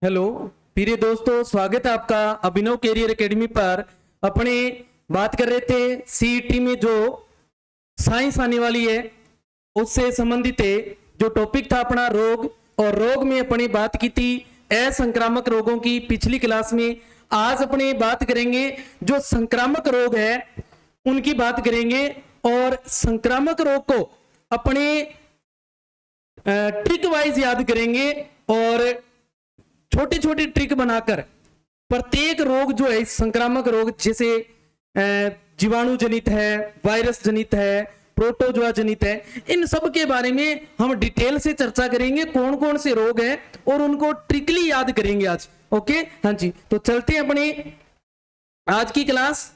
Hello प्रिय दोस्तों, स्वागत है आपका अभिनव कैरियर एकेडमी पर। अपने बात कर रहे थे सीईटी में जो साइंस आने वाली है उससे संबंधित है। जो टॉपिक था अपना रोग, और रोग में अपनी बात की थी असंक्रामक रोगों की पिछली क्लास में। आज अपने बात करेंगे जो संक्रामक रोग है उनकी बात करेंगे, और संक्रामक रोग को अपने ट्रिक वाइज याद करेंगे और छोटी छोटी ट्रिक बनाकर प्रत्येक रोग जो है संक्रामक रोग, जैसे जीवाणु जनित है, वायरस जनित है, प्रोटोजोआ जनित है, इन सब के बारे में हम डिटेल से चर्चा करेंगे। कौन कौन से रोग हैं और उनको ट्रिकली याद करेंगे आज। ओके, हाँ जी, तो चलते हैं अपने आज की क्लास।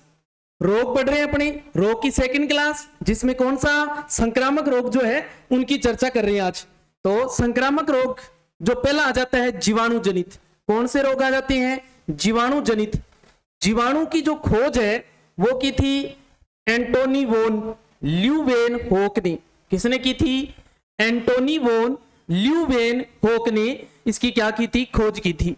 रोग पढ़ रहे हैं अपने रोग की सेकंड क्लास, जिसमें कौन सा संक्रामक रोग जो है उनकी चर्चा कर रहे हैं आज। तो संक्रामक रोग जो पहला आ जाता है जीवाणु जनित। कौन से रोग आ जाते हैं? जीवाणु जनित। जीवाणु की जो खोज है वो की थी एंटोनी वोन ल्यूवेनहोक ने। किसने की थी? एंटोनी वोन ल्यूवेनहोक ने इसकी क्या की थी? खोज की थी।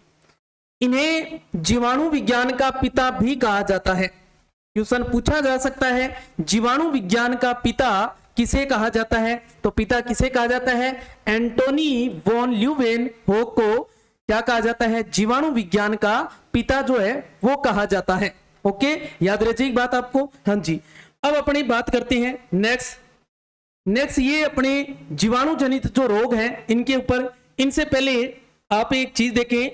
इन्हें जीवाणु विज्ञान का पिता भी कहा जाता है। क्वेश्चन पूछा जा सकता है, जीवाणु विज्ञान का पिता किसे कहा जाता है? तो पिता किसे कहा जाता है? एंटोनी वॉन ल्यूवेनहोक को क्या कहा जाता है? जीवाणु विज्ञान का पिता जो है वो कहा जाता है। ओके, याद रखिए बात आपको। हाँ जी, अब अपनी बात करते हैं नेक्स्ट ये अपने जीवाणु जनित जो रोग है इनके ऊपर। इनसे पहले आप एक चीज देखें,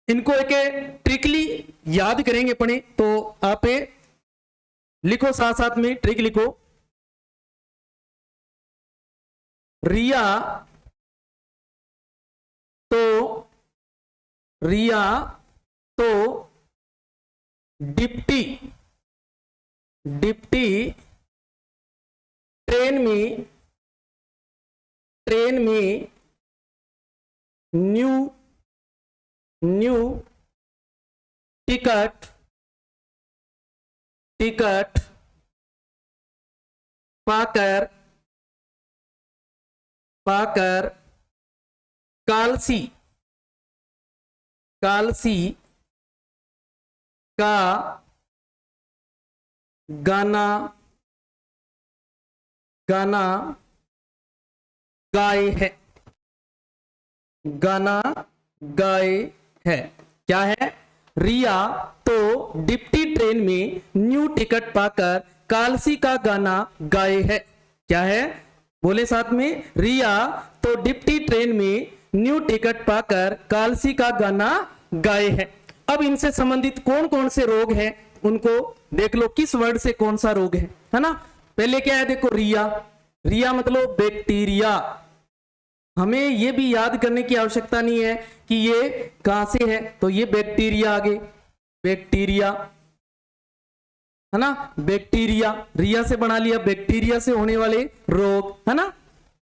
इनको एक ट्रिकली याद करेंगे अपने। तो आप लिखो, साथ साथ में ट्रिक लिखो। रिया तो डिप्टी ट्रेन में न्यू टिकट पाकर कालसी का गाना गाए है। क्या है? रिया तो डिप्टी ट्रेन में न्यू टिकट पाकर कालसी का गाना गाए है। क्या है? बोले साथ में। रिया तो डिप्टी ट्रेन में न्यू टिकट पाकर कालसी का गाना गाए है। अब इनसे संबंधित कौन कौन से रोग हैं उनको देख लो। किस वर्ड से कौन सा रोग है ना? पहले क्या है देखो, रिया मतलब बैक्टीरिया। हमें यह भी याद करने की आवश्यकता नहीं है कि ये कहां से है, तो ये बैक्टीरिया आगे, बैक्टीरिया है ना। बैक्टीरिया रिया से बना लिया, बैक्टीरिया से होने वाले रोग है ना।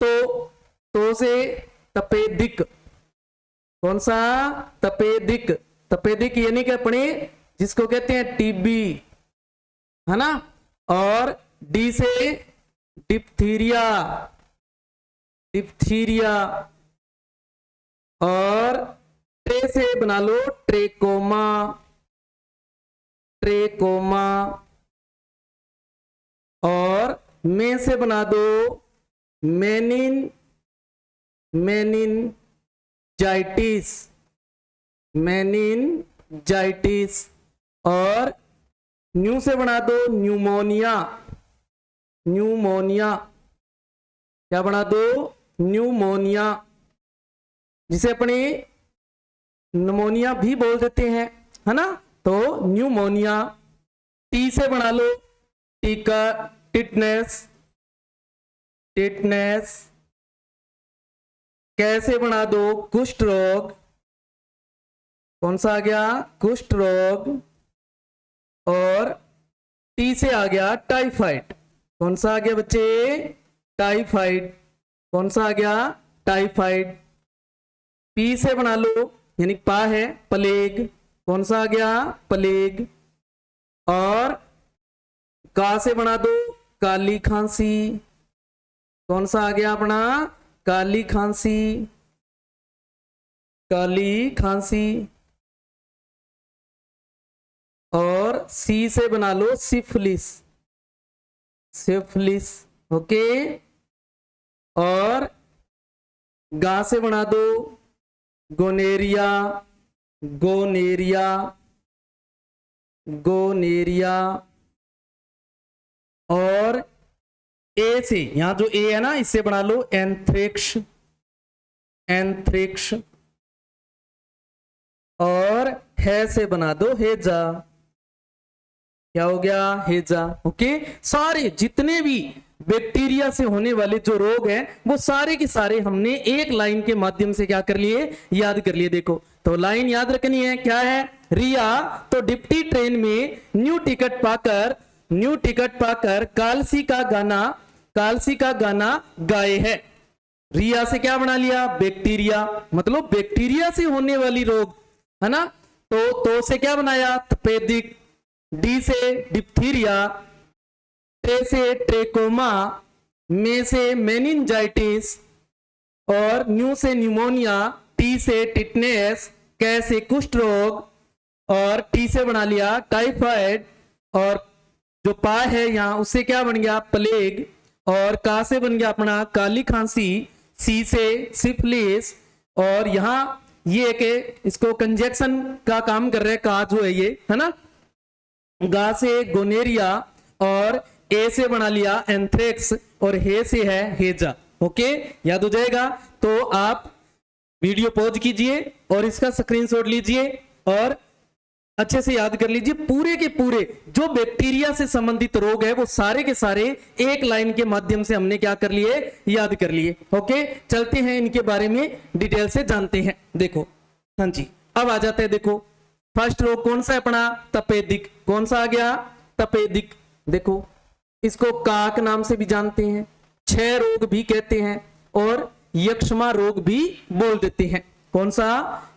तो से तपेदिक। कौन सा? तपेदिक यानी कि अपने जिसको कहते हैं टीबी है ना। और डी से डिप्थीरिया और ट्रे से बना लो ट्रेकोमा और में से बना दो मेनिनजाइटिस और न्यू से बना दो न्यूमोनिया। क्या बना दो? न्यूमोनिया, जिसे अपने निमोनिया भी बोल देते हैं है ना। तो न्यूमोनिया। टी से बना लो टिटनेस। कैसे बना दो? कुष्ठ रोग। कौन सा आ गया? कुष्ठ रोग। और टी से आ गया टाइफाइड। कौन सा आ गया बच्चे? टाइफाइड। कौन सा आ गया? टाइफाइड। पी से बना लो, यानी पा है प्लेग। कौन सा आ गया? प्लेग। और का से बना दो काली खांसी। कौन सा आ गया अपना? काली खांसी। काली खांसी, और सी से बना लो सिफिलिस, सिफिलिस। ओके, और गा से बना दो गोनेरिया, गोनेरिया, गोनेरिया। और ए से, यहां जो ए है ना, इससे बना लो एंथ्रेक्स, एंथ्रेक्स। और है से बना दो हेजा, क्या हो गया, हेजा। ओके, सारे जितने भी बैक्टीरिया से होने वाले जो रोग हैं वो सारे के सारे हमने एक लाइन के माध्यम से क्या कर लिए, याद कर लिए। देखो तो लाइन याद रखनी है, क्या है, रिया तो डिप्टी ट्रेन में न्यू टिकट पाकर, न्यू टिकट पाकर कालसी का गाना, कालसी का गाना गाए है। रिया से क्या बना लिया, बैक्टीरिया, मतलब बैक्टीरिया से होने वाली रोग है ना। तो से क्या बनाया, तपेदिक, डी से डिप्थीरिया, टे से ट्रेकोमा, में से मेनिंजाइटिस, और न्यू से न्यूमोनिया, टी से टिटनेस, कै से कुष्ठ रोग, और टी से बना लिया टाइफाइड, और जो पा है यहां उससे क्या बन गया, प्लेग, और का से बन गया अपना काली खांसी, सी से सिफिलिस, और यहां ये के इसको कंजक्शन का काम कर रहे हैं, का जो है ये है ना, गा से गोनेरिया, और ए से बना लिया एंथ्रेक्स, और हे से है हेजा। ओके, याद हो जाएगा। तो आप वीडियो पॉज कीजिए और इसका स्क्रीनशॉट लीजिए और अच्छे से याद कर लीजिए। पूरे के पूरे जो बैक्टीरिया से संबंधित रोग है वो सारे के सारे एक लाइन के माध्यम से हमने क्या कर लिए, याद कर लिए। ओके, चलते हैं इनके बारे में डिटेल से जानते हैं। देखो, हाँ जी, अब आ जाते हैं। देखो फर्स्ट रोग कौन सा है अपना, तपेदिक। कौन सा आ गया, तपेदिक। देखो इसको काक नाम से भी जानते हैं, क्षय रोग भी कहते हैं, और यक्ष्मा रोग भी बोल देते हैं। कौन सा,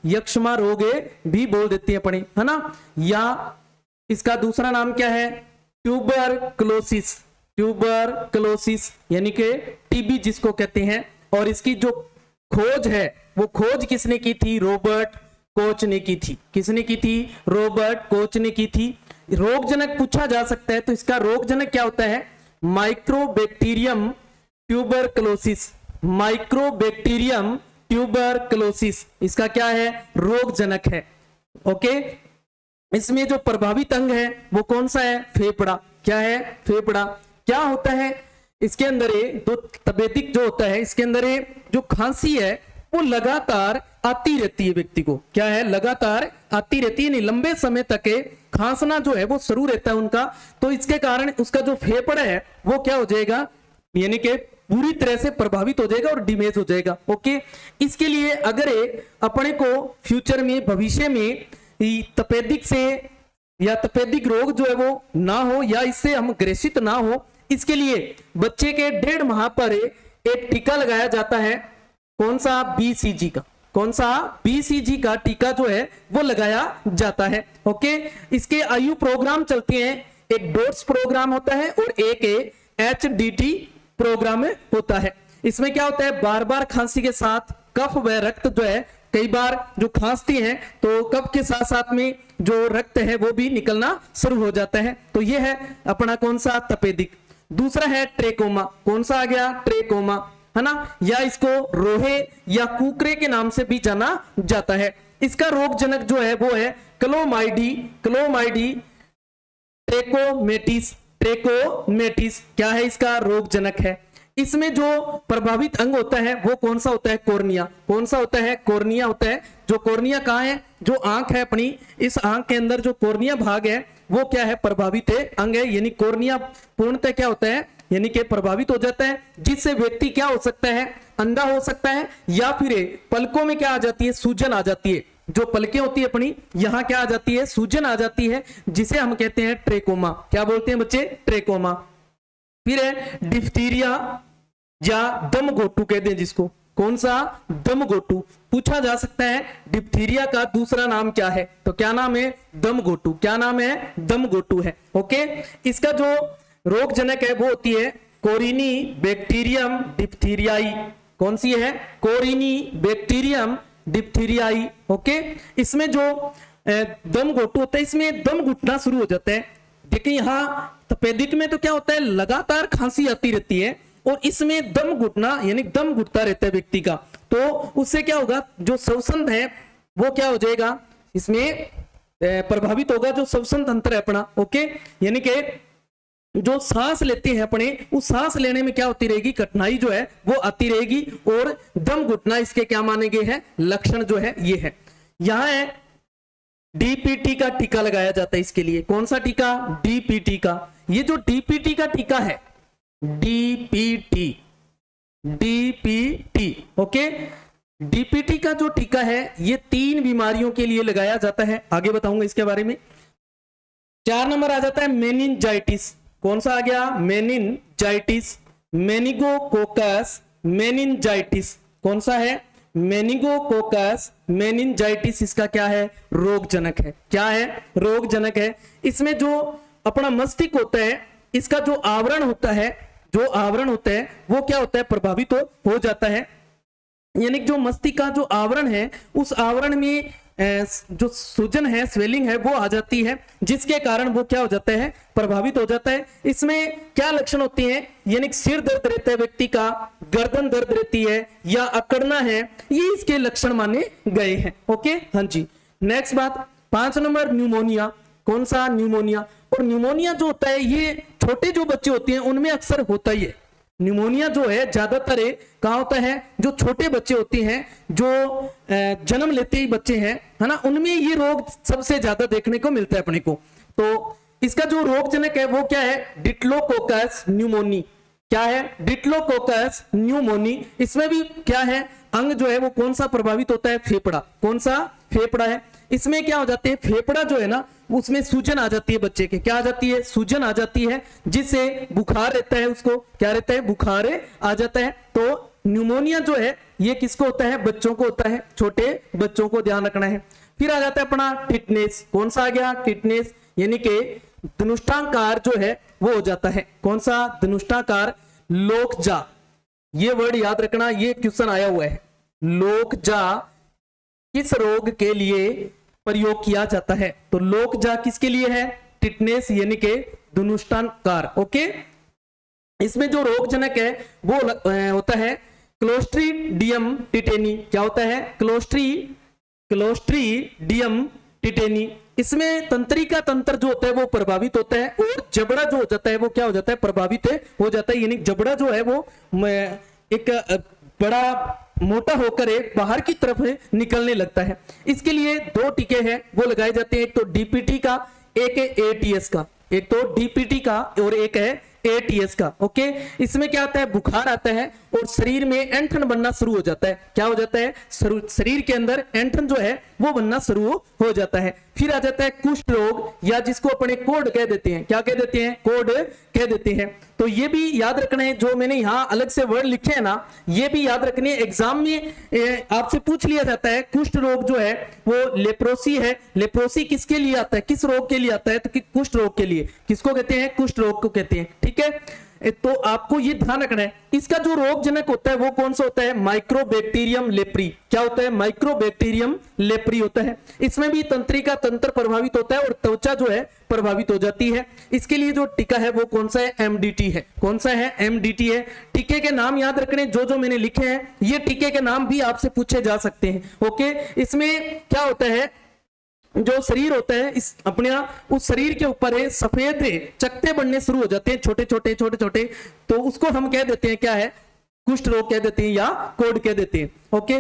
यक्ष्मा रोग भी बोल देती है अपनी, है ना। या इसका दूसरा नाम क्या है, ट्यूबरक्लोसिस, ट्यूबरक्लोसिस यानी कि टीबी जिसको कहते हैं। और इसकी जो खोज है वो खोज किसने की थी, रॉबर्ट कोच ने की थी। किसने की थी, रॉबर्ट कोच ने की थी। रोगजनक पूछा जा सकता है तो इसका रोगजनक क्या होता है, माइक्रोबैक्टीरियम ट्यूबरक्लोसिस, माइक्रोबैक्टीरियम ट्यूबरक्लोसिस इसका क्या है, रोगजनक है। ओके, इसमें जो प्रभावित अंग है वो कौन सा है, फेफड़ा। क्या है, फेफड़ा। क्या होता है इसके अंदर, तो तपेदिक जो होता है इसके अंदर जो खांसी है वो लगातार आती रहती है व्यक्ति को। क्या है, लगातार आती रहती है, नहीं लंबे समय तक खांसना जो है वो शुरू रहता है उनका। तो इसके कारण उसका जो फेफड़ा है वो क्या हो जाएगा, यानी कि पूरी तरह से प्रभावित हो जाएगा और डैमेज हो जाएगा। ओके, इसके लिए अगर अपने को फ्यूचर में, भविष्य में तपेदिक से या तपेदिक रोग जो है वो ना हो या इससे हम ग्रसित ना हो, इसके लिए बच्चे के 1.5 माह पर एक टीका लगाया जाता है। कौन सा, बीसीजी का। कौन सा, बीसीजी का टीका जो है वो लगाया जाता है। ओके, इसके आयु प्रोग्राम चलते हैं, एक डोट्स प्रोग्राम होता है और एक HDT प्रोग्राम होता है। इसमें क्या होता है, बार बार खांसी के साथ कफ व रक्त जो है, कई बार जो खांसती हैं तो कफ के साथ साथ में जो रक्त है वो भी निकलना शुरू हो जाता है। तो ये है अपना कौन सा, तपेदिक। दूसरा है ट्रेकोमा। कौन सा आ गया, ट्रेकोमा, है ना, या इसको रोहे या कुकरे के नाम से भी जाना जाता है। इसका रोगजनक जो है वो है क्लोमाइडी, क्लोमाइडी ट्रेकोमेटिस, ट्रेकोमेटिस क्या है, इसका रोगजनक है। इसमें जो प्रभावित अंग होता है वो कौन सा होता है, कोर्निया। कौन सा होता है, कोर्निया होता है। जो कोर्निया कहाँ है, जो आंख है अपनी, इस आंख के अंदर जो कोर्निया भाग है वो क्या है, प्रभावित अंग है। यानी कोर्निया पूर्णतः क्या होता है, यानी कि प्रभावित हो जाता है, जिससे व्यक्ति क्या हो सकता है, अंधा हो सकता है, या फिर पलकों में क्या आ जाती है, सूजन आ जाती है। जो पलकें होती है अपनी, यहां क्या आ जाती है, सूजन आ जाती है, जिसे हम कहते हैं ट्रेकोमा। क्या बोलते हैं बच्चे, ट्रेकोमा। फिर है डिप्थीरिया या दम घोटू कहते हैं जिसको। कौन सा, दम घोटू। पूछा जा सकता है डिप्थीरिया का दूसरा नाम क्या है, तो क्या नाम है, दम घोटू। क्या नाम है, दम घोटू है। ओके, इसका जो रोगजनक है वो होती है कोरिनी बैक्टीरियम डिप्थीरियाई। कौन सी है, कोरिनी बैक्टीरियम डिप्थीरिया आई। ओके, इसमें जो दम घोटू होता है, इसमें दम घुटना शुरू हो जाता है। देखिए यहाँ तपेदिक में तो क्या होता है, लगातार खांसी आती रहती है, और इसमें दम घुटना यानी दम घुटता रहता है व्यक्ति का। तो उससे क्या होगा, जो श्वसन है वो क्या हो जाएगा, इसमें प्रभावित होगा जो श्वसन तंत्र है अपना। ओके, यानी कि जो सांस लेते हैं अपने, उस सांस लेने में क्या होती रहेगी, कठिनाई जो है वो आती रहेगी, और दम घुटना इसके क्या माने गए हैं, लक्षण जो है ये है। यहां है डीपीटी का टीका लगाया जाता है इसके लिए। कौन सा टीका, डीपीटी का। ये जो डीपीटी का टीका है, डीपीटी, डीपीटी, ओके, डीपीटी का जो टीका है ये 3 बीमारियों के लिए लगाया जाता है, आगे बताऊंगा इसके बारे में। 4 नंबर आ जाता है मेनिंजाइटिस। कौन सा आ गया, मेनिंजाइटिस, मेनिगोकोकस मेनिंजाइटिस। कौन सा है, मेनिगोकोकस मेनिंजाइटिस। इसका क्या है, रोगजनक है। क्या है, रोगजनक है। इसमें जो अपना मस्तिष्क होता है, इसका जो आवरण होता है, जो आवरण होता है वो क्या होता है, प्रभावित हो जाता है। यानी जो मस्तिष्क का जो आवरण है, उस आवरण में जो सूजन है, स्वेलिंग है, वो आ जाती है, जिसके कारण वो क्या हो जाता है, प्रभावित हो जाता है। इसमें क्या लक्षण होते हैं, यानी सिर दर्द रहता है व्यक्ति का, गर्दन दर्द रहती है, या अकड़ना है, ये इसके लक्षण माने गए हैं। ओके, हाँ जी। नेक्स्ट बात, 5 नंबर न्यूमोनिया। कौन सा, न्यूमोनिया। और न्यूमोनिया जो होता है ये छोटे जो बच्चे होते हैं उनमें अक्सर होता ही है। न्यूमोनिया जो है ज्यादातर कहाँ होता है, जो छोटे बच्चे होते हैं, जो जन्म लेते ही बच्चे हैं, है ना, उनमें ये रोग सबसे ज्यादा देखने को मिलता है अपने को। तो इसका जो रोगजनक है वो क्या है, डिप्लोकोकस न्यूमोनी। क्या है, डिप्लोकोकस न्यूमोनी। इसमें भी क्या है, अंग जो है वो कौन सा प्रभावित होता है, फेफड़ा। कौन सा, फेफड़ा है। इसमें क्या हो जाते हैं, फेफड़ा जो है ना उसमें सूजन आ जाती है बच्चे के। क्या आ जाती है, सूजन आ जाती है, जिससे बुखार रहता है, उसको क्या रहता है, बुखार आ जाता है। तो न्यूमोनिया जो है ये किसको होता है, बच्चों को होता है, छोटे बच्चों को ध्यान रखना है। फिर आ जाता है अपना टिटनेस। कौन सा आ गया, टिटनेस, यानी कि धनुष्टाकार जो है वो हो जाता है। कौन सा, धनुष्टाकार। लोकजा, ये वर्ड याद रखना, ये क्वेश्चन आया हुआ है। लोकजा किस रोग के लिए प्रयोग किया जाता है, तो लोकजा किसके लिए है, टिटनेस यानी के धनुष्टाकार। ओके, इसमें जो रोगजनक है वो होता है क्लोस्ट्रीडियम टिटेनी। क्या होता है, क्लोस्ट्रीडियम टिटेनी। इसमें तंत्रिका तंत्र जो होता है वो प्रभावित होता है, और जबड़ा जो हो जाता है वो क्या हो जाता है, प्रभावित हो जाता है। यानी जबड़ा जो है वो एक बड़ा मोटा होकर बाहर की तरफ निकलने लगता है। इसके लिए 2 टीके हैं वो लगाए जाते हैं, एक तो डीपीटी का, एक है एटीएस का। एक तो डीपीटी का और एक है एटीएस का। ओके, इसमें क्या आता है, बुखार आता है और शरीर में ऐंठन बनना शुरू हो जाता है। क्या हो जाता है, शरीर के अंदर ऐंठन जो है वो बनना शुरू हो जाता है। फिर आ जाता है कुष्ठ रोग, या जिसको अपने कोड कह देते हैं। क्या कह देते हैं, कोड कह देते हैं। तो ये भी याद रखना है, जो मैंने यहाँ अलग से वर्ड लिखे हैं ना, ये भी याद रखने। एग्जाम में आपसे पूछ लिया जाता है, कुष्ठ रोग जो है वो लेप्रोसी है। लेप्रोसी किसके लिए आता है, किस रोग के लिए आता है, तो कुष्ठ रोग के लिए। किसको कहते हैं, कुष्ठ रोग को कहते हैं। ठीक है, तो आपको ये ध्यान रखना है। इसका जो रोगजनक होता है वो कौन सा होता है, माइक्रोबैक्टीरियम लेप्री। क्या होता है, माइक्रोबैक्टीरियम लेप्री होता है। इसमें भी तंत्रिका तंत्र प्रभावित होता है और त्वचा जो है प्रभावित हो जाती है। इसके लिए जो टीका है वो कौन सा है, एमडीटी है। कौन सा है, एमडीटी है। टीके के नाम याद रखने, जो मैंने लिखे हैं ये टीके के नाम भी आपसे पूछे जा सकते हैं। ओके, इसमें क्या होता है, जो शरीर होता है इस अपने उस शरीर के ऊपर सफेद चकते बनने शुरू हो जाते हैं, छोटे छोटे, तो उसको हम कह देते हैं क्या है, कुष्ठ रोग कह देते हैं या कोड कह देते हैं। ओके,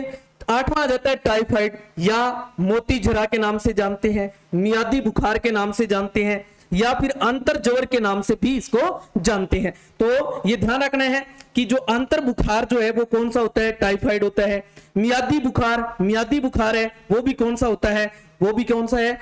8वां आ जाता है टाइफाइड, या मोती झरा के नाम से जानते हैं, मियादी बुखार के नाम से जानते हैं, या फिर अंतर ज्वर के नाम से भी इसको जानते हैं। तो ये ध्यान रखना है कि जो अंतर बुखार जो है वो कौन सा होता है, टाइफाइड होता है। मियादी बुखार है वो भी कौन सा होता है, वो भी कौन सा है,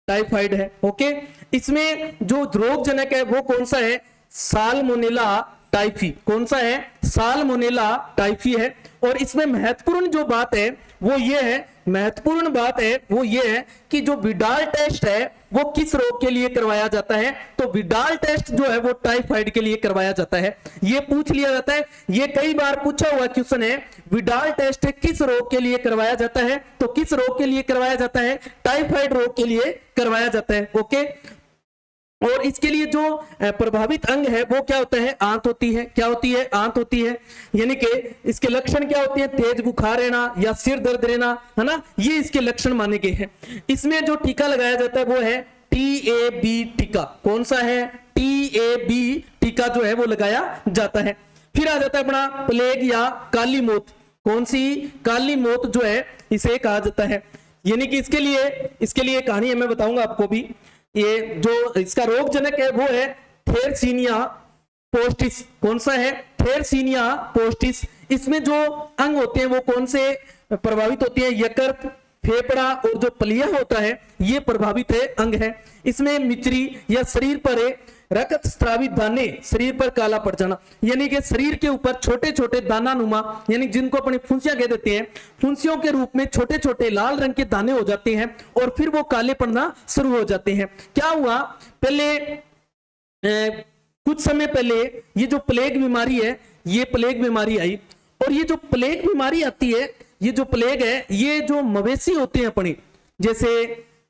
टाइफाइड है। ओके, इसमें जो रोगजनक है वो कौन सा है, साल्मोनेला टाइफी। कौन सा है, साल्मोनेला टाइफी है। और इसमें महत्वपूर्ण जो बात है वो ये है, महत्वपूर्ण बात है वो ये है कि जो विडाल टेस्ट है वो किस रोग के लिए करवाया जाता है, तो विडाल टेस्ट जो है वो टाइफाइड के लिए करवाया जाता है। ये पूछ लिया जाता है, ये कई बार पूछा हुआ क्वेश्चन है, विडाल टेस्ट किस रोग के लिए करवाया जाता है, तो किस रोग के लिए करवाया जाता है, टाइफाइड रोग के लिए करवाया जाता है। ओके, और इसके लिए जो प्रभावित अंग है वो क्या होता है, आंत होती है। क्या होती है, आंत होती है। यानी कि इसके लक्षण क्या होते हैं, तेज बुखार रहना या सिर दर्द रहना, है ना, ये इसके लक्षण माने गए हैं। इसमें जो टीका लगाया जाता है वो है TAB टीका। कौन सा है, TAB टीका जो है वो लगाया जाता है। फिर आ जाता है अपना प्लेग या काली मौत। कौन सी, काली मौत जो है इसे कहा जाता है। यानी कि इसके लिए कहानी है, मैं बताऊंगा आपको भी। ये जो इसका रोगजनक है वो है थेरसीनिया पोस्टिस। कौन सा है, थेरसीनिया पोस्टिस। इसमें जो अंग होते हैं वो कौन से प्रभावित होते हैं, यकृत, फेफड़ा और जो पलिया होता है ये प्रभावित है अंग है। इसमें मिचरी या शरीर पर रक्त स्रावित दाने, शरीर पर काला पड़ जाना, यानी कि शरीर के ऊपर छोटे छोटे दाना नुमा, यानी जिनको अपनी फुंसियां कह देते हैं, फुंसियों के रूप में छोटे छोटे लाल रंग के दाने हो जाते हैं और फिर वो काले पड़ना शुरू हो जाते हैं। क्या हुआ, पहले कुछ समय पहले ये जो प्लेग बीमारी है, ये प्लेग बीमारी आई, और ये जो प्लेग बीमारी आती है, ये जो प्लेग है, ये जो मवेशी होते हैं अपने, जैसे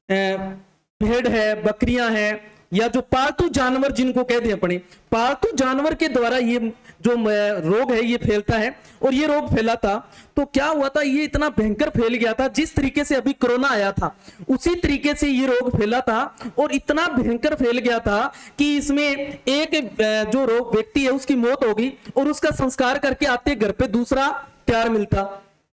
भेड़ है, बकरियां हैं, या जो पालतू जानवर जिनको कहते हैं अपने, पालतू जानवर के द्वारा ये जो रोग है ये फैलता है। और ये रोग फैला था तो क्या हुआ था, ये इतना भयंकर फैल गया था, जिस तरीके से अभी कोरोना आया था उसी तरीके से ये रोग फैला था, और इतना भयंकर फैल गया था कि इसमें एक जो रोग व्यक्ति है उसकी मौत हो गई और उसका संस्कार करके आते घर पे दूसरा तैयार मिलता।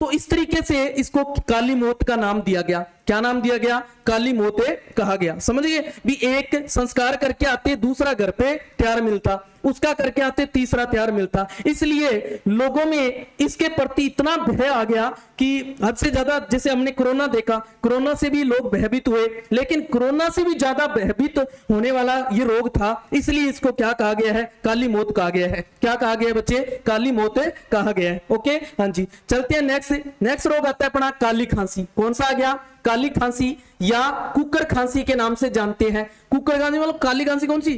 तो इस तरीके से इसको काली मौत का नाम दिया गया। क्या नाम दिया गया, काली मौत कहा गया। समझ गए भी, एक संस्कार करके आते दूसरा घर पे तैयार मिलता, उसका करके आते तीसरा तैयार मिलता। इसलिए लोगों में इसके प्रति इतना भय आ गया कि हद से ज्यादा, जैसे हमने कोरोना देखा, कोरोना से भी लोग भयभीत हुए, लेकिन कोरोना से भी ज्यादा भयभीत होने वाला ये रोग था, इसलिए इसको क्या कहा गया है, काली मौत कहा गया है। क्या कहा गया है बच्चे, काली मौत कहा गया है। ओके, हाँ जी, चलते हैं नेक्स्ट रोग आता है अपना काली खांसी। कौन सा आ गया, काली खांसी या कुकर खांसी के नाम से जानते हैं। कुकर खांसी मतलब काली खांसी कौन सी,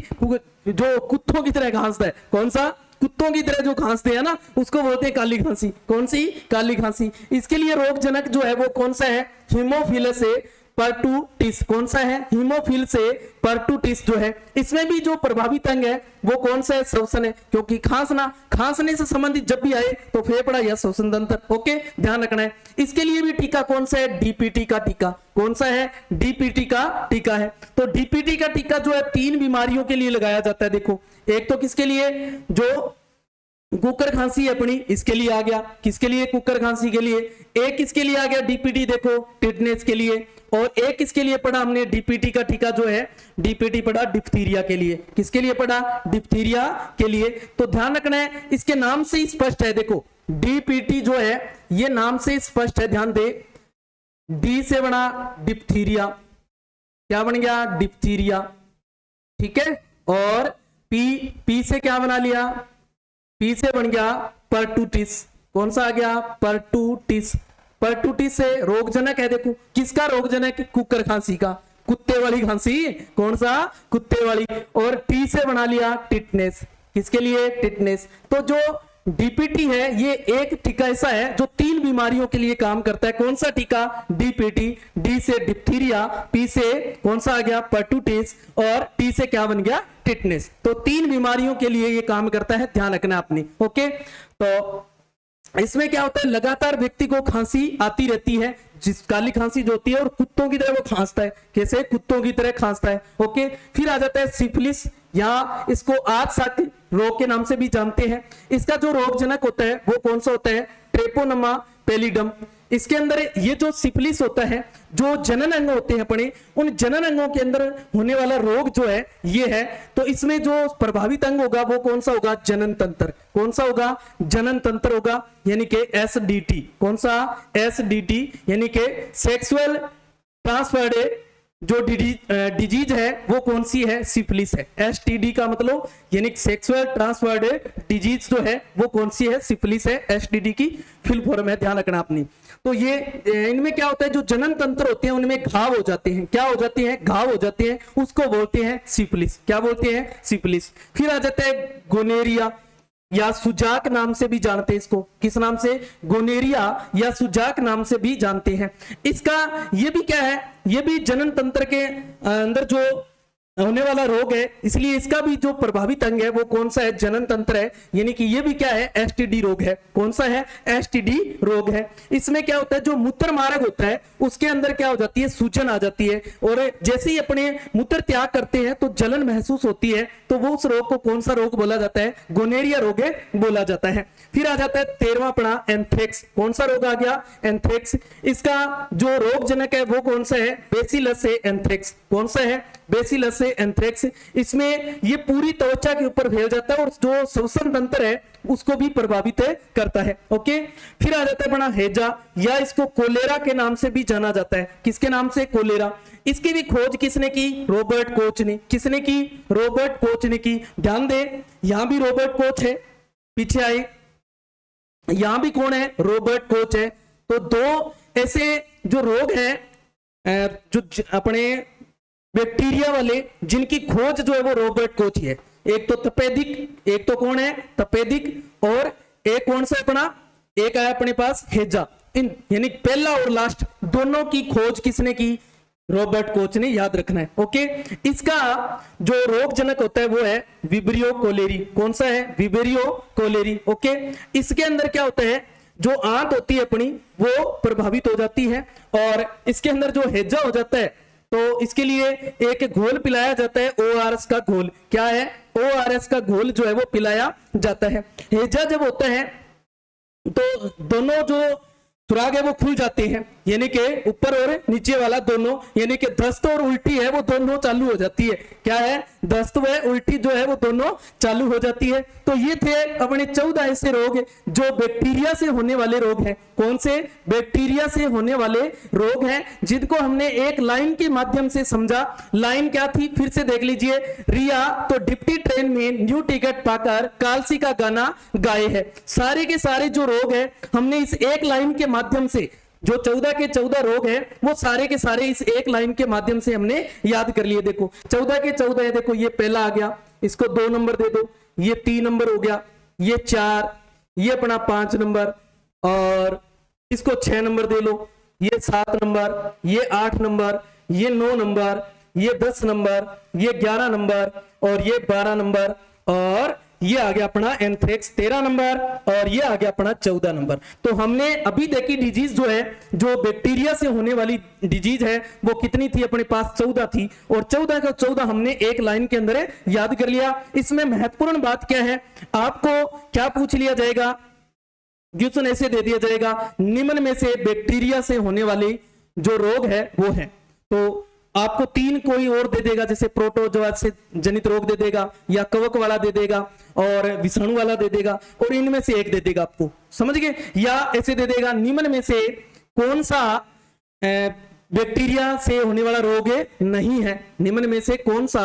जो कुत्तों की तरह खांसता है, कौन सा, कुत्तों की तरह जो खांसते हैं ना, उसको बोलते हैं काली खांसी। कौन सी, काली खांसी। इसके लिए रोगजनक जो है वो कौन सा है, हीमोफिलस परटूटिस। कौन सा है, हीमोफिलस परटूटिस जो है। इसमें भी जो प्रभावित अंग है वो कौन सा है, श्वसन है, क्योंकि खांसने से संबंधित जब भी आए तो फेफड़ा या श्वसन तंत्र। ओके, ध्यान रखना है। इसके लिए भी टीका कौन सा है, DPT का टीका। कौन सा है, DPT का टीका है। तो DPT का टीका जो है 3 बीमारियों के लिए लगाया जाता है। देखो, एक तो किसके लिए, जो कुकर खांसी है अपनी, इसके लिए आ गया। किसके लिए, कुकर खांसी के लिए। एक इसके लिए आ गया DPT, देखो टिटनेस के लिए। और एक इसके लिए पढ़ा हमने DPT का टीका जो है, DPT पढ़ा डिप्थीरिया के लिए। किसके लिए पढ़ा, डिप्थीरिया के लिए। तो ध्यान रखना है, इसके नाम से ही स्पष्ट है। देखो DPT जो है ये नाम से स्पष्ट है, ध्यान दे। D से बना डिप्थीरिया, क्या बन गया, डिप्थीरिया, ठीक है। और P से क्या बना लिया, P से बन गया परटूटिस। कौन सा आ गया, परटूटिस। परटूटिस से रोगजनक है, देखो किसका रोगजनक, कुकर खांसी का, कुत्ते वाली खांसी। कौन सा, कुत्ते वाली। और T से बना लिया टिटनेस। किसके लिए, टिटनेस। तो जो DPT है ये एक टीका ऐसा है जो 3 बीमारियों के लिए काम करता है। कौन सा टीका, DPT। D से डिप्थीरिया, P से कौन सा आ गया, परटूटिस, और T से क्या बन गया, टिटनेस। तो 3 बीमारियों के लिए ये काम करता है, ध्यान रखना आपने। ओके, तो इसमें क्या होता है, लगातार व्यक्ति को खांसी आती रहती है, जिस काली खांसी जो होती है, और कुत्तों की तरह वो खांसता है। कैसे, कुत्तों की तरह खांसता है। ओके, फिर आ जाता है सिफिलिस, या इसको आदशक रोग के नाम से भी जानते हैं। इसका जो रोगजनक होता है वो कौन सा होता है, ट्रेपोनमा पैलिडम। इसके अंदर ये जो सिफिलिस होता है, जो जनन अंग होते हैं अपने, उन जनन अंगों के अंदर होने वाला रोग जो है ये है। तो इसमें जो प्रभावित अंग होगा वो कौन सा होगा, जनन तंत्र। कौन सा होगा, जनन तंत्र होगा, यानी कि SDT। कौन सा, SDT, यानी कि सेक्सुअल ट्रांसफर्ड जो डिजीज है वो कौन सी है, सिफिलिस है। एसटीडी का मतलब यानी सेक्सुअल ट्रांसफर्ड डिजीज जो है वो कौन सी है, सिफिलिस है। एसटीडी की फुल फॉर्म है, ध्यान रखना आपने। तो ये इनमें क्या होता है, जो जनन तंत्र होते हैं उनमें घाव हो जाते हैं। क्या हो जाते हैं, घाव हो जाते हैं, उसको बोलते हैं सिफिलिस। क्या बोलते हैं, सिफिलिस। फिर आ जाता है गोनेरिया या सुजाक नाम से भी जानते हैं इसको। किस नाम से, गोनेरिया या सुजाक नाम से भी जानते हैं इसका। ये भी क्या है, ये भी जनन तंत्र के अंदर जो होने वाला रोग है, इसलिए इसका भी जो प्रभावित अंग है वो कौन सा है, जनन तंत्र है। यानी कि ये भी क्या है, एसटीडी रोग है। कौन सा है, एसटीडी रोग है। इसमें क्या होता है, जो मूत्र मार्ग होता है उसके अंदर क्या हो जाती है, सूजन आ जाती है, और जैसे ही अपने मूत्र त्याग करते हैं तो जलन महसूस होती है, तो वो उस रोग को कौन सा रोग बोला जाता है, गोनेरिया रोग बोला जाता है। फिर आ जाता है 13वां अपना एंथ्रेक्स। कौन सा रोग आ गया, एंथ्रेक्स। इसका जो रोग जनक है वो कौन सा है, बेसिलस एंथ्रेक्स। कौन सा है, बेसिलस एंथ्रेक्स। इसमें ये पूरी त्वचा के ऊपर फैल जाता है और जो श्वसन तंत्र है उसको भी प्रभावित करता है। ओके। फिर आ जाता है अपना हैजा, या इसको कोलेरा के नाम से भी जाना जाता है। किसके नाम से, कोलेरा। इसकी भी खोज किसने की, रॉबर्ट कोच ने। किसने की, रॉबर्ट कोच ने की। ध्यान दे, यहां भी रॉबर्ट कोच है, पीछे आए, यहां भी कौन है, रॉबर्ट कोच है। तो दो ऐसे जो रोग है जो अपने बैक्टीरिया वाले, जिनकी खोज जो है वो रॉबर्ट कोच ही है। एक तो तपेदिक, एक तो कौन है, तपेदिक, और एक कौन सा अपना, एक आया अपने पास हैजा। इन यानी पहला और लास्ट दोनों की खोज किसने की, रॉबर्ट कोच ने। याद रखना है। ओके। इसका जो रोग जनक होता है वो है विब्रियो कोलेरी। कौन सा है, विब्रियो कोलेरी। ओके। इसके अंदर क्या होता है, जो आंत होती है अपनी वो प्रभावित हो जाती है, और इसके अंदर जो हैजा हो जाता है तो इसके लिए एक घोल पिलाया जाता है, ORS का घोल। क्या है, ORS का घोल जो है वो पिलाया जाता है। हैजा जब होता है तो दोनों जो सुराग है वो खुल जाते हैं, यानी कि ऊपर और नीचे वाला दोनों, यानी कि दस्त और उल्टी है वो दोनों चालू हो जाती है। क्या है, दस्त व उल्टी जो है वो दोनों चालू हो जाती है। तो ये थे अपने 14 ऐसे रोग जो बैक्टीरिया से होने वाले रोग हैं। कौन से, बैक्टीरिया से होने वाले रोग हैं, जिनको हमने एक लाइन के माध्यम से समझा। लाइन क्या थी, फिर से देख लीजिए। रिया तो डिप्टी ट्रेन में न्यू टिकट पाकर कालसी का गाना गाए है। सारे के सारे जो रोग है हमने इस एक लाइन के माध्यम से, जो 14 के 14 रोग है वो सारे के सारे इस एक लाइन के माध्यम से हमने याद कर लिए। देखो 14 के 14 है, देखो ये पहला आ गया, इसको 2 नंबर दे दो, ये 3 नंबर हो गया, ये 4, ये अपना 5 नंबर, और इसको 6 नंबर दे लो, ये 7 नंबर, ये 8 नंबर, ये 9 नंबर, ये 10 नंबर, ये 11 नंबर, और ये 12 नंबर, और ये आ गया अपना एंथ्रेक्स 13 नंबर, और ये आ गया अपना 14 नंबर। तो हमने अभी देखी डिजीज जो है, जो बैक्टीरिया से होने वाली डिजीज है, वो कितनी थी अपने पास, 14 थी, और 14 का 14 हमने एक लाइन के अंदर याद कर लिया। इसमें महत्वपूर्ण बात क्या है, आपको क्या पूछ लिया जाएगा, क्वेश्चन ऐसे दे दिया जाएगा, निम्न में से बैक्टीरिया से होने वाले जो रोग है वो है। तो आपको 3 कोई और दे देगा, जैसे प्रोटोजोआ से जनित रोग दे देगा, या कवक वाला दे देगा, और विषाणु वाला दे देगा, और इनमें से एक दे देगा आपको, समझ गए। या ऐसे दे देगा, निम्न में से कौन सा बैक्टीरिया से होने वाला रोग नहीं है, निम्न में से कौन सा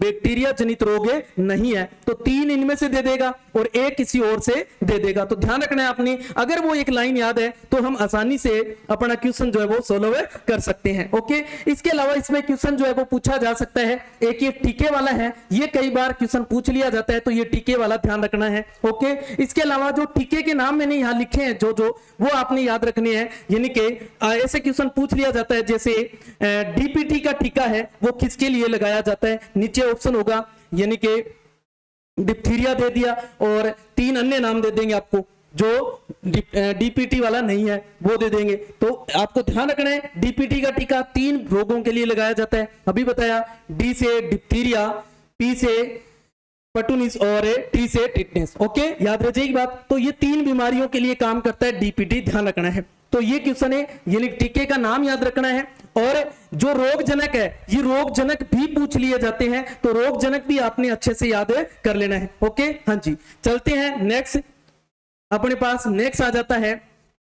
बैक्टीरिया जनित रोग नहीं है। तो 3 इनमें से दे देगा और एक किसी और से दे देगा। तो ध्यान रखना है आपने, अगर वो एक लाइन याद है तो हम आसानी से अपना क्वेश्चन जो है वो सोल्व कर सकते हैं। ओके। इसके अलावा इसमें क्वेश्चन जो है वो पूछा जा सकता है। एक ये टीके वाला है, ये कई बार क्वेश्चन पूछ लिया जाता है, तो ये टीके वाला ध्यान रखना है। ओके। इसके अलावा जो टीके के नाम मैंने यहाँ लिखे हैं जो वो आपने याद रखने हैं, यानी कि ऐसे क्वेश्चन पूछ लिया जाता है, जैसे डीपीटी का टीका है वो किसके लिए लगाया जाता है, नीचे ऑप्शन होगा, यानी कि डिप्थीरिया दे दिया, और 3 अन्य नाम दे देंगे आपको, जो डीपीटी वाला नहीं है वो दे देंगे। तो आपको ध्यान रखना है, डीपीटी का टीका 3 रोगों के लिए लगाया जाता है, अभी बताया, डी से डिप्थीरिया, पी से पटुनिस, और टी से टिटनेस। ओके, याद रह जाएगी बात। तो ये 3 बीमारियों के लिए काम करता है डीपीटी, ध्यान रखना है। तो ये क्वेश्चन है, यानी टीके का नाम याद रखना है, और जो रोग जनक है ये रोग जनक भी पूछ लिए जाते हैं, तो रोग जनक भी आपने अच्छे से याद कर लेना है। ओके, हाँ जी, चलते हैं नेक्स्ट। अपने पास नेक्स्ट आ जाता है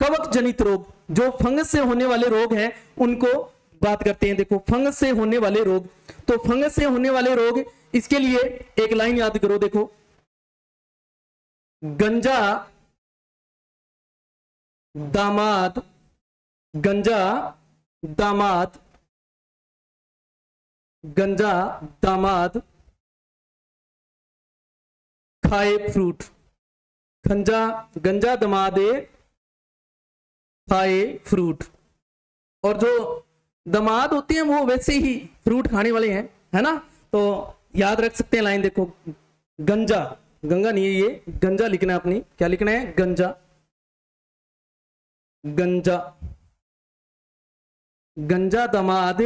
कवक जनित रोग। जो फंगस से होने वाले रोग हैं उनको बात करते हैं। देखो फंगस से होने वाले रोग, तो फंगस से होने वाले रोग, इसके लिए एक लाइन याद करो। देखो गंजा दामाद, गंजा दामाद, गंजा दामाद खाए फ्रूट, गंजा दामादे खाए फ्रूट। और जो दामाद होते हैं वो वैसे ही फ्रूट खाने वाले हैं, है ना। तो याद रख सकते हैं लाइन। देखो गंजा, गंगा नहीं है ये, गंजा लिखना है अपनी। क्या लिखना है? गंजा, गंजा, गंजा दामाद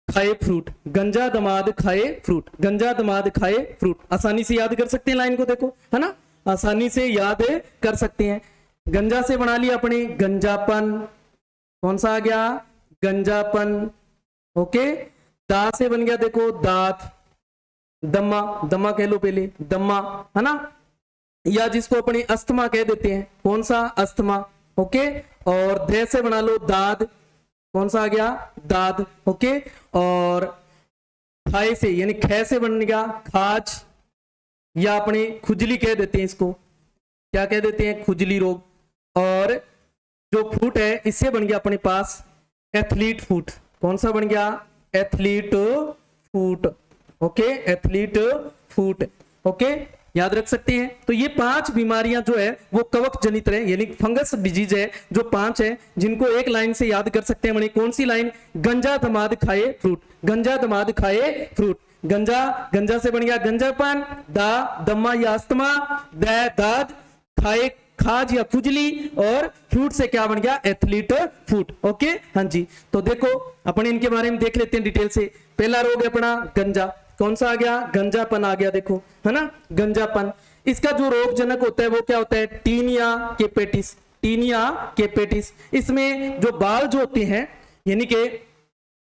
खाए फ्रूट, गंजा दामाद खाए फ्रूट, गंजा दामाद खाए फ्रूट। आसानी से याद कर सकते हैं लाइन को, देखो है ना, आसानी से याद कर सकते हैं। गंजा से बना लिया अपने गंजापन, कौन सा आ गया? गंजापन। ओके, दा से बन गया देखो दांत, दम्मा, दम्मा कह लो पहले, दम्मा, है ना, या जिसको अपने अस्थमा कह देते हैं, कौन सा? अस्थमा। ओके, और दे से बना लो दाद, कौन सा आ गया? दाद। ओके, और खाए से यानी खे से बन गया खाज, या अपने खुजली कह देते हैं इसको, क्या कह देते हैं? खुजली रोग। और जो फ्रूट है इससे बन गया अपने पास एथलीट फूट, कौन सा बन गया? एथलीट फूट। ओके, एथलीट फूट। ओके, याद रख सकते हैं। तो ये 5 बीमारियां जो है वो कवक जनित है, यानी फंगस डिजीज है, जो 5 है, जिनको एक लाइन से याद कर सकते हैं। मैंने कौन सी लाइन? गंजा दामाद खाए फ्रूट, गंजा दामाद खाए फ्रूट। गंजा, गंजा से बन गया गंजापन, दा दम्मा या अस्थमा, दाद खाए खाज या खुजली, और फ्रूट से क्या बन गया? एथलीट फूट। ओके, हाँ जी। तो देखो अपने इनके बारे में देख लेते हैं डिटेल से। पहला रोग है अपना गंजा, कौन सा आ गया? गंजापन आ गया, देखो है ना, गंजापन। इसका जो रोग जनक होता है वो क्या होता है? Tinea capitis, tinea capitis. इसमें जो बाल जो होते हैं, यानी कि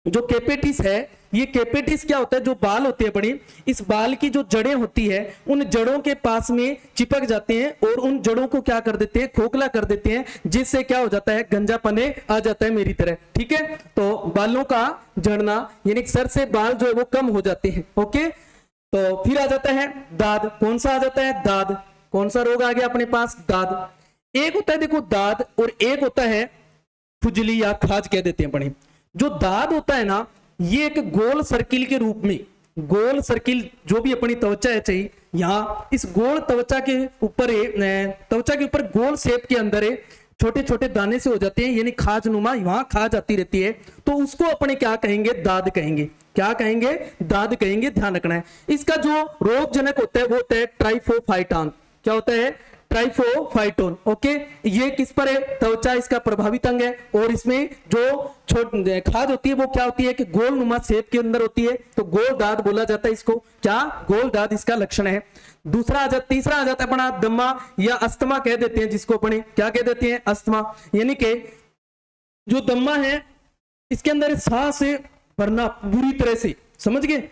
जो केपेटिस है, ये केपेटिस क्या होता है? जो बाल होते हैं बड़े, इस बाल की जो जड़ें होती है, उन जड़ों के पास में चिपक जाते हैं और उन जड़ों को क्या कर देते हैं? खोखला कर देते हैं, जिससे क्या हो जाता है? गंजापने आ जाता है मेरी तरह। ठीक है, तो बालों का झड़ना, यानी सर से बाल जो है वो कम हो जाते हैं। ओके, तो फिर आ जाता है दाद, कौन सा आ जाता है? दाद। कौन सा रोग आ गया अपने पास? दाद। एक होता है देखो दाद, और एक होता है खुजली या खाज कह देते हैं बड़े। जो दाद होता है ना, ये एक गोल सर्किल के रूप में, गोल सर्किल जो भी अपनी त्वचा है, चाहिए यहाँ इस गोल त्वचा के ऊपर, त्वचा के ऊपर गोल शेप के अंदर छोटे छोटे दाने से हो जाते हैं, यानी खाज नुमा, वहां खाज आती रहती है, तो उसको अपने क्या कहेंगे? दाद कहेंगे। क्या कहेंगे? दाद कहेंगे। ध्यान रखना है। इसका जो रोग जनक होता है वो होता है ट्राइफोफाइटॉन। क्या होता है? ट्राइफोफाइटोन। ओके, ये किस पर है? त्वचा इसका प्रभावित अंग है, और इसमें जो खाज होती है वो क्या होती है? कि गोल नुमा शेप के अंदर होती है, तो गोल दाद बोला जाता है इसको। क्या? गोल दाद इसका लक्षण है। दूसरा आ जाता, तीसरा आ जाता है अपना दम्मा या अस्थमा कह देते हैं, जिसको अपने क्या कह देते हैं? अस्थमा। यानी कि जो दम्मा है इसके अंदर सांस भरना बुरी तरह से, समझ गए,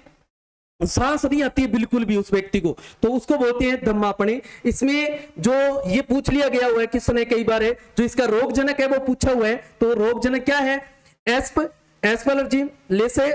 सांस नहीं आती है बिल्कुल भी उस व्यक्ति को, तो उसको बोलते हैं दम्मापने। इसमें जो ये पूछ लिया गया हुआ है किसने कई बार है, जो इसका रोगजनक है वो पूछा हुआ है, तो रोगजनक क्या है? एस्परजिल लेसे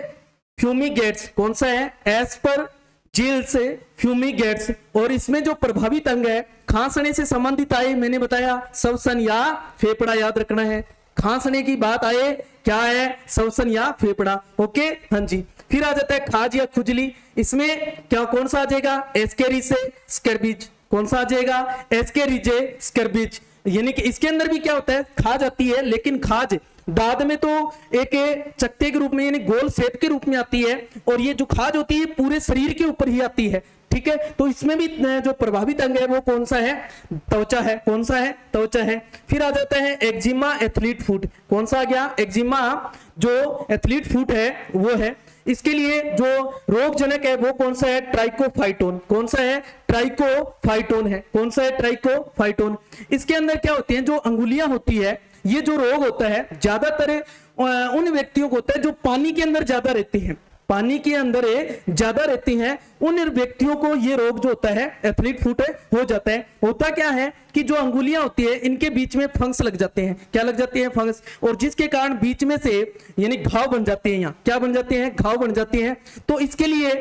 फ्यूमिगेट्स। कौन सा है? एस्परजिल से फ्यूमिगेट्स। और इसमें जो प्रभावित अंग है खांसने से संबंधित आए, मैंने बताया श्वसन या फेफड़ा, याद रखना है। खांसने की बात आए, क्या है? श्वसन या फेफड़ा। ओके, हाँ जी। फिर आ जाता है खाज या खुजली। इसमें क्या, कौन सा आ जाएगा? एस्केरिसे स्कर्बिज। कौन सा आ जाएगा? एस्केरिजे स्कर्बिज। यानी कि इसके अंदर भी क्या होता है? खाज आती है, लेकिन खाज दाद में तो एक चकते के रूप में, यानी गोल शेप के रूप में आती है, और ये जो खाज होती है पूरे शरीर के ऊपर ही आती है। ठीक है, तो इसमें भी जो प्रभावित अंग है वो कौन सा है? त्वचा है। कौन सा है? त्वचा है। फिर आ जाता है एक्जिमा एथलीट फूट। कौन सा आ गया? एक्जिमा जो एथलीट फूट है वो है। इसके लिए जो रोगजनक है वो कौन सा है? ट्राइकोफाइटोन। कौन सा है? ट्राइकोफाइटोन है। कौन सा है? ट्राइकोफाइटोन। इसके अंदर क्या होती है? जो अंगुलियां होती है, ये जो रोग होता है ज्यादातर उन व्यक्तियों को होता है जो पानी के अंदर ज्यादा रहते हैं। पानी के अंदर ज्यादा रहती हैं, उन व्यक्तियों को ये रोग जो होता है एथलीट फुट हो जाता है। होता क्या है कि जो अंगुलियां होती है इनके बीच में फंगस लग जाते हैं। क्या लग जाते हैं? फंगस। और जिसके कारण बीच में से यानी घाव बन जाते हैं। यहाँ क्या बन जाते हैं? घाव बन जाते हैं। तो इसके लिए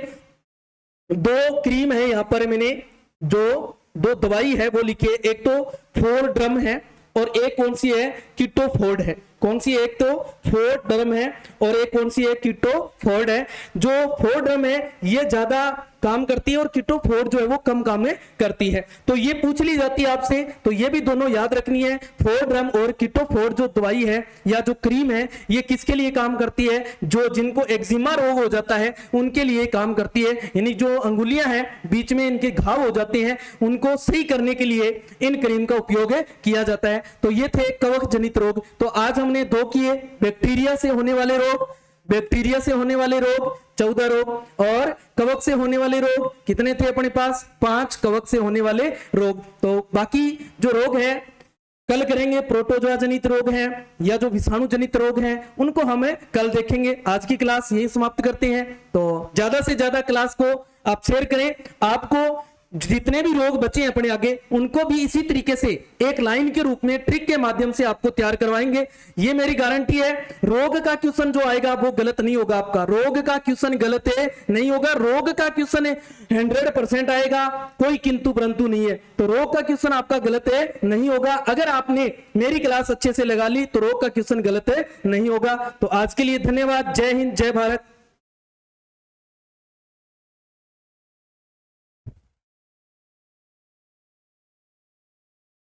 2 क्रीम है यहाँ पर, मैंने जो 2 दवाई है वो लिखी है। एक तो फोर्ड्रम है और एक कौन सी है? कीटोफोर्ड है। कौन सी है? एक तो फोर्ड्रम है और एक कौन सी है? कीटोफोर्ड है। जो फोर्ड्रम है ये ज्यादा काम करती है और कीटोफोर्ड जो है वो कम काम में करती है। तो ये पूछ ली जाती है आपसे, तो ये भी दोनों याद रखनी है। फोर्ड्रम और कीटोफोर्ड जो दवाई है या जो क्रीम है ये किसके लिए काम करती है? जो जिनको एक्जिमा रोग हो जाता है उनके लिए काम करती है। यानी जो अंगुलियां हैं बीच में इनके घाव हो जाते हैं उनको सही करने के लिए इन क्रीम का उपयोग किया जाता है। तो ये थे कवक जनित रोग। तो आज हमने 2 किए, बैक्टीरिया से होने वाले रोग, बैक्टीरिया से होने वाले रोग 14 रोग, और कवक से होने वाले रोग कितने थे अपने पास? 5 कवक से होने वाले रोग। तो बाकी जो रोग है कल करेंगे। प्रोटोजोआ जनित रोग हैं या जो विषाणु जनित रोग हैं उनको हम कल देखेंगे। आज की क्लास यही समाप्त करते हैं। तो ज्यादा से ज्यादा क्लास को आप शेयर करें। आपको जितने भी रोग बचे हैं अपने आगे उनको भी इसी तरीके से एक लाइन के रूप में ट्रिक के माध्यम से आपको तैयार करवाएंगे। ये मेरी गारंटी है। रोग का क्वेश्चन जो आएगा वो गलत नहीं होगा। आपका रोग का क्वेश्चन गलत नहीं होगा। रोग का क्वेश्चन 100% आएगा, कोई किंतु परंतु नहीं है। तो रोग का क्वेश्चन आपका गलत नहीं होगा। अगर आपने मेरी क्लास अच्छे से लगा ली तो रोग का क्वेश्चन गलत नहीं होगा। तो आज के लिए धन्यवाद। जय हिंद, जय भारत।